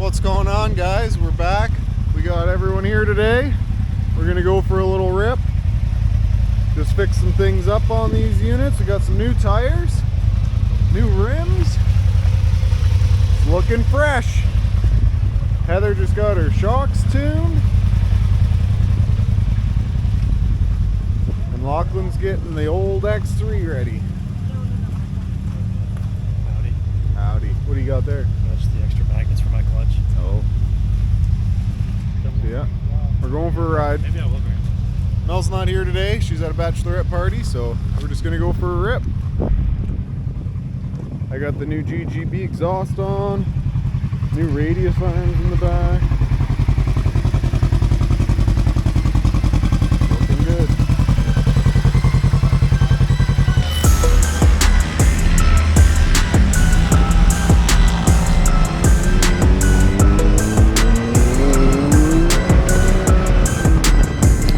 What's going on, guys? We're back. We got everyone here today. We're gonna go for a little rip. Just fix some things up on these units. We got some new tires, new rims. It's looking fresh. Heather just got her shocks tuned. And Lachlan's getting the old X3 ready. Howdy. Howdy. What do you got there? That's the extra magnets for my clutch. Oh. So yeah, we're going for a ride. Maybe I will bring it. Mel's not here today. She's at a bachelorette party, so we're just gonna go for a rip. I got the new GGB exhaust on, new radius irons in the back. Looking good.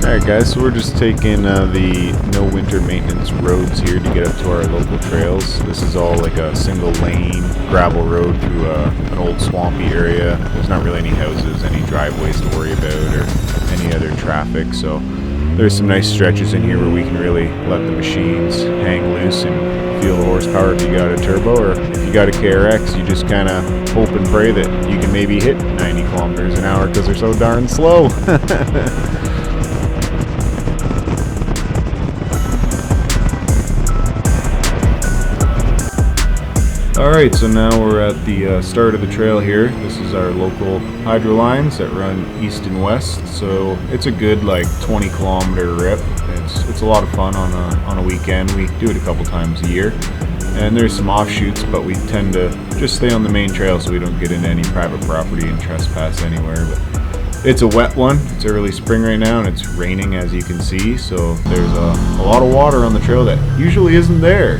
Alright guys, so we're just taking the no winter maintenance roads here to get up to our local trails. This is all like a single lane gravel road through an old swampy area. There's not really any houses, any driveways to worry about, or any other traffic. So there's some nice stretches in here where we can really let the machines hang loose and feel the horsepower if you got a turbo, or if you got a KRX, you just kind of hope and pray that you can maybe hit 90 kilometers an hour because they're so darn slow. Alright, so now we're at the start of the trail here. This is our local hydro lines that run east and west, so it's a good like 20 kilometer rip. It's a lot of fun on a weekend. We do it a couple times a year, and there's some offshoots, but we tend to just stay on the main trail so we don't get into any private property and trespass anywhere. But it's a wet one. It's early spring right now and it's raining, as you can see, so there's a lot of water on the trail that usually isn't there.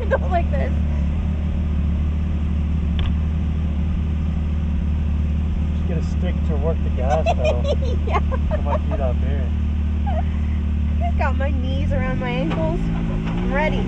Go like this. Just get a stick to work the gas pedal. Yeah. Put my feet up here. I've got my knees around my ankles. I'm ready.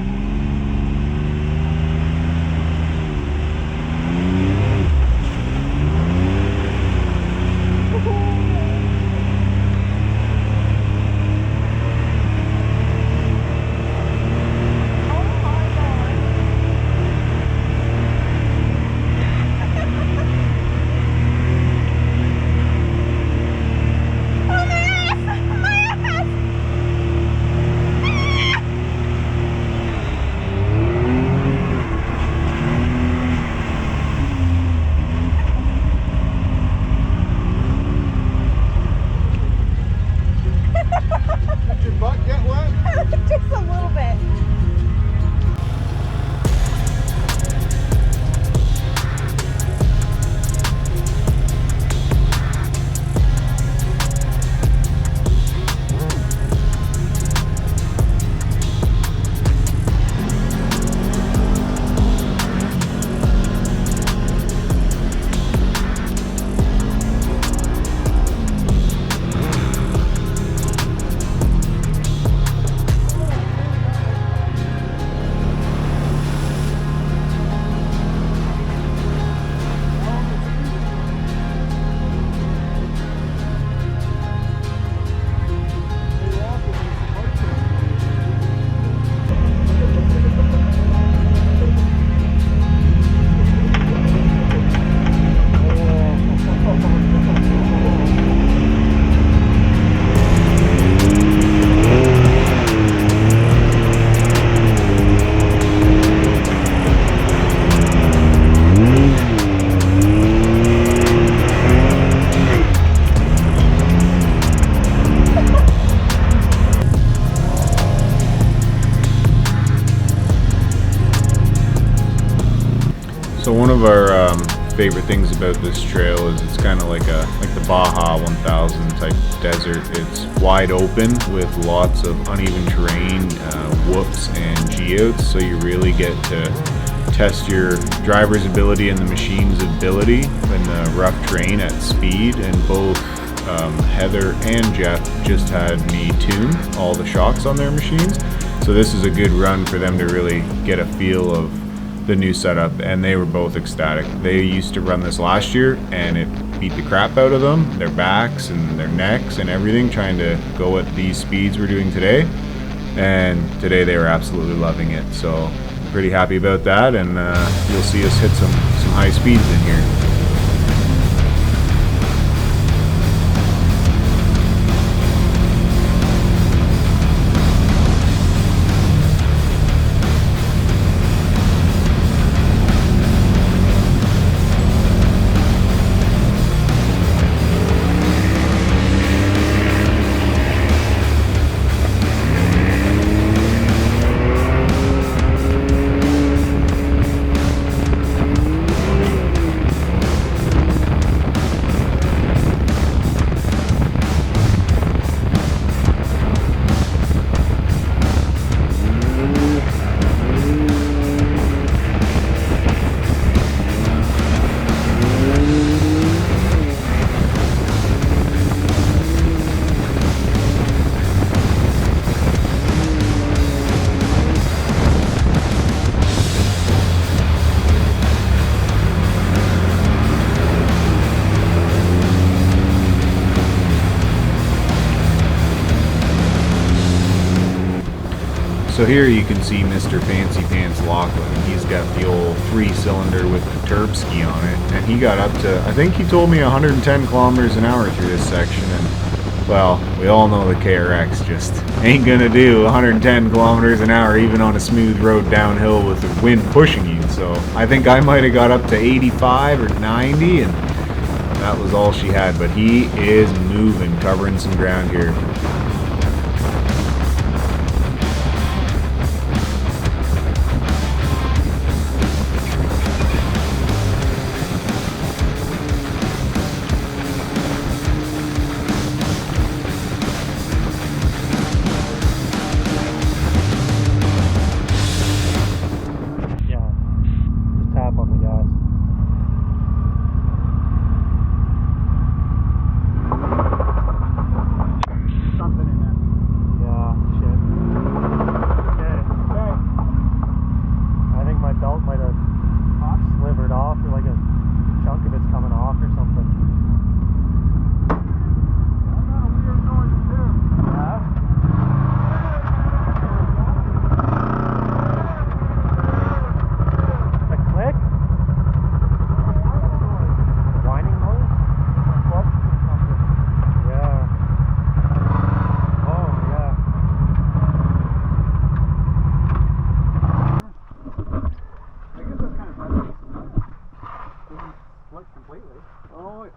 of our favorite things about this trail is it's kind of like the Baja 1000 type desert. It's wide open with lots of uneven terrain, whoops and geodes, so you really get to test your driver's ability and the machine's ability in the rough terrain at speed. And both Heather and Jeff just had me tune all the shocks on their machines, so this is a good run for them to really get a feel of the new setup, and they were both ecstatic. They used to run this last year and it beat the crap out of them, their backs and their necks and everything, trying to go at these speeds we're doing today, and today they were absolutely loving it. So pretty happy about that, and you'll see us hit some high speeds in here. So here you can see Mr. Fancy Pants Lachlan. He's got the old 3-cylinder with the Turbski on it, and he got up to, I think he told me 110 kilometers an hour through this section, and well, we all know the KRX just ain't gonna do 110 kilometers an hour even on a smooth road downhill with the wind pushing you. So I think I might have got up to 85 or 90, and that was all she had, but he is moving, covering some ground here.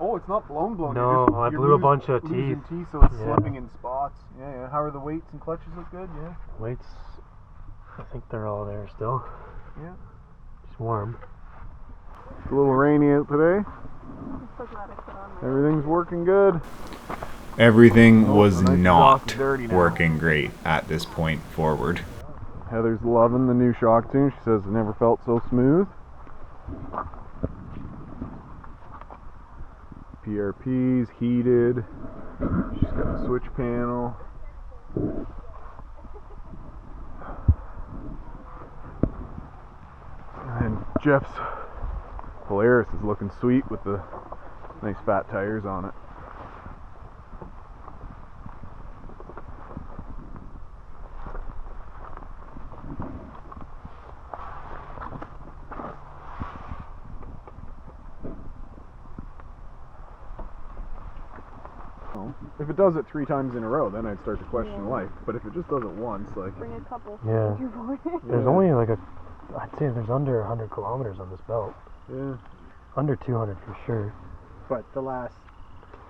Oh, it's not blown. No, I blew a bunch of teeth. So it's slipping in spots. Yeah. How are the weights and clutches look good? Yeah. Weights, I think they're all there still. Yeah. It's warm. It's a little rainy out today. I'm so glad I put on my Everything's working good. Everything was not working great at this point forward. Heather's loving the new shock tune. She says it never felt so smooth. PRP's heated. She's got a switch panel. And Jeff's Polaris is looking sweet with the nice fat tires on it. If it does it 3 times in a row, then I'd start to question life. But if it just does it once, like... Bring a couple. Yeah. There's only like I'd say there's under 100 kilometers on this belt. Yeah. Under 200 for sure. But the last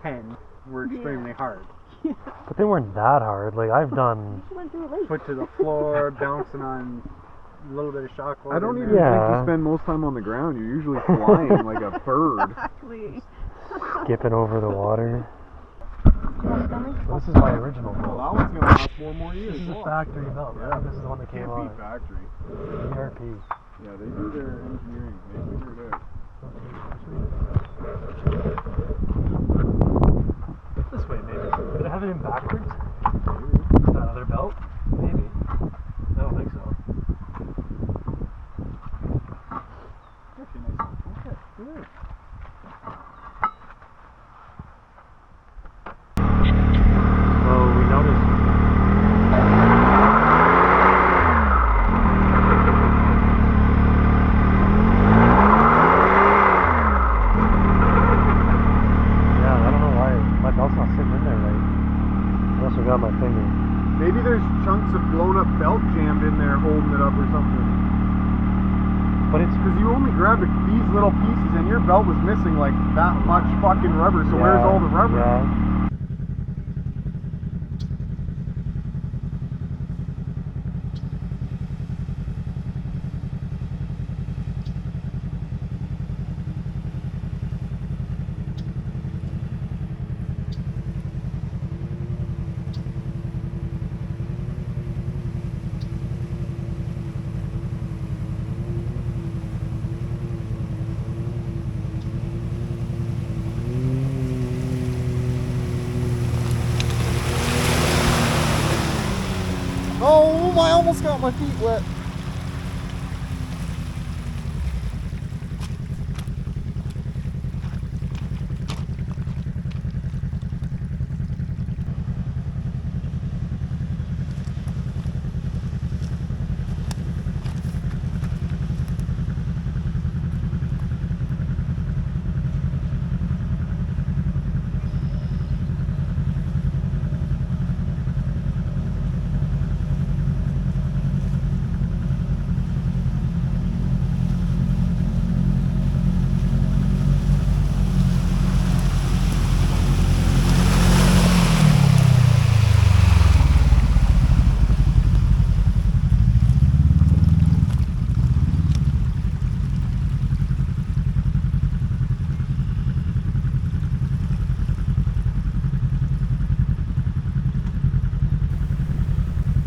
10 were extremely hard. But they weren't that hard. Like I've done... She went through a lake. Foot to the floor, bouncing on a little bit of shock. I don't in even there. think you Yeah. spend most time on the ground. You're usually flying like a bird. Exactly. Skipping over the water. This is my original Well, belt. that one's gonna last 4 more years. This is a Look. factory belt, right? Yeah. This is the one that came Can't on. beat factory. ERP. Yeah, they do their engineering. They figure it out. This way, maybe. Did I have it in backwards? Maybe. That other belt? Maybe. I don't think so. Actually, nice. Okay. Yeah. So we noticed. Yeah, I don't know why my belt's not sitting in there right. I also got my finger. Maybe there's chunks of blown up belt jammed in there holding it up or something. But it's Because you only grabbed these little pieces and your belt was missing like that much fucking rubber, so where's all the rubber? Yeah. Oh, I almost got my feet wet.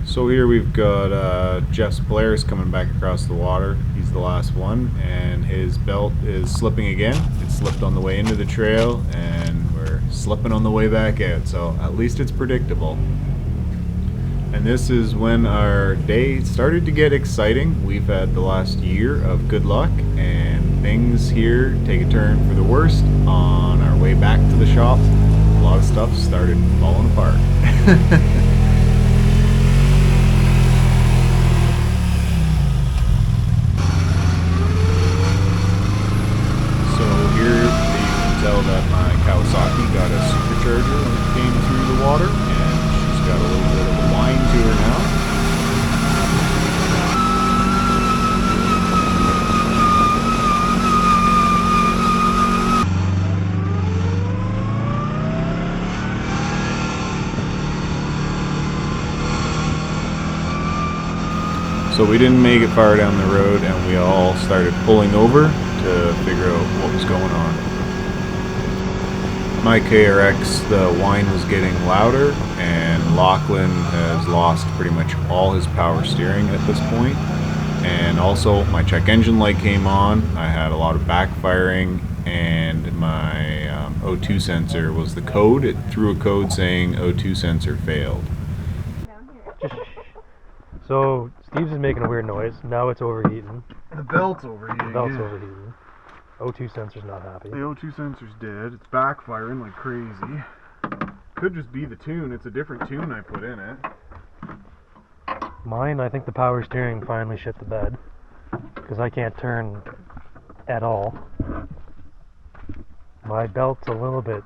So here we've got Jeff's Polaris coming back across the water. He's the last one, and his belt is slipping again. It slipped on the way into the trail, and we're slipping on the way back out. So at least it's predictable. And this is when our day started to get exciting. We've had the last year of good luck, and things here take a turn for the worst. On our way back to the shop, a lot of stuff started falling apart. Tell that my Kawasaki got a supercharger when it came through the water, and she's got a little bit of a whine to her now. So we didn't make it far down the road, and we all started pulling over to figure out what was going on. My KRX, the whine was getting louder, and Lachlan has lost pretty much all his power steering at this point. And also my check engine light came on. I had a lot of backfiring, and my O2 sensor was the code. It threw a code saying O2 sensor failed. So Steve's is making a weird noise. Now it's overheating. The belt's overheating. The belt's overheating. O2 sensor's not happy. The O2 sensor's dead. It's backfiring like crazy. Could just be the tune. It's a different tune I put in it. Mine, I think the power steering finally shit the bed. Because I can't turn at all. My belt's a little bit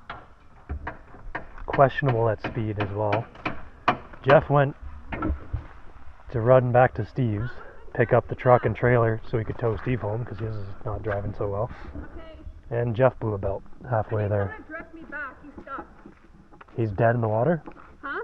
questionable at speed as well. Jeff went to run back to Steve's, pick up the truck and trailer so he could tow Steve home because his is not driving so well. Okay. And Jeff blew a belt halfway there. Direct me back. He's stuck. He's dead in the water? Huh?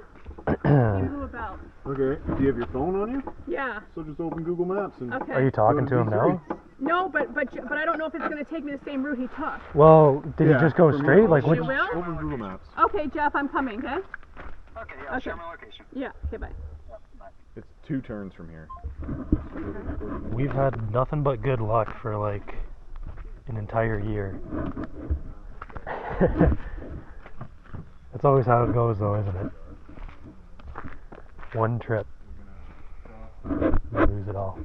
You blew a belt. Okay. Do you have your phone on you? Yeah. So just open Google Maps and. Okay. Are you talking to him now? No, but I don't know if it's gonna take me the same route he took. Well, did Yeah, he just go from straight? here. Like, which? You will? Open Google Maps. Okay, Jeff, I'm coming. Okay. Okay, yeah, I'll share my location. Yeah. Okay. Bye. It's 2 turns from here. We've had nothing but good luck for like an entire year. That's always how it goes, though, isn't it? One trip, you lose it all.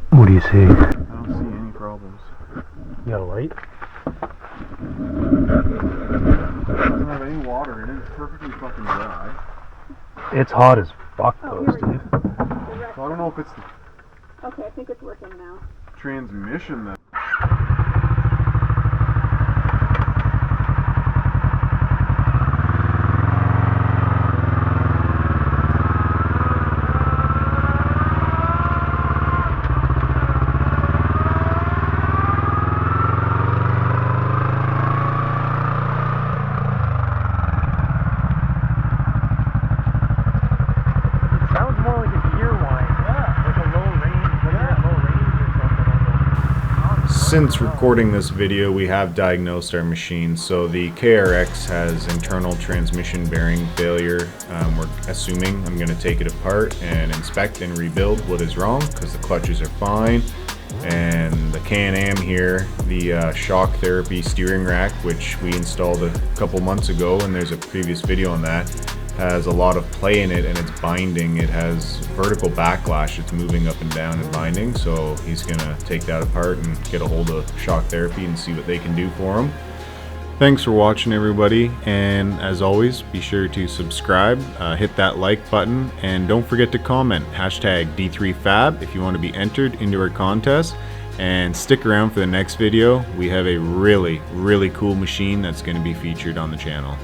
What do you see? I don't see any problems. You got a light? It doesn't have any water in it. It's perfectly fucking dry. It's hot as fuck, Oh, though, here we Steve. So I don't know if it's the Okay, I think it's working now. transmission that. Sounds more like a gear whine. Like a low range, low range or something. Since recording this video, we have diagnosed our machine. So the KRX has internal transmission bearing failure. We're assuming I'm going to take it apart and inspect and rebuild what is wrong, because the clutches are fine. And the Can-Am here, the shock therapy steering rack, which we installed a couple months ago, and there's a previous video on that, has a lot of play in it, and it's binding. It has vertical backlash. It's moving up and down and binding, so he's gonna take that apart and get a hold of shock therapy and see what they can do for him. Thanks for watching, everybody, and as always, be sure to subscribe, hit that like button, and don't forget to comment #D3Fab if you want to be entered into our contest. And stick around for the next video. We have a really cool machine that's going to be featured on the channel.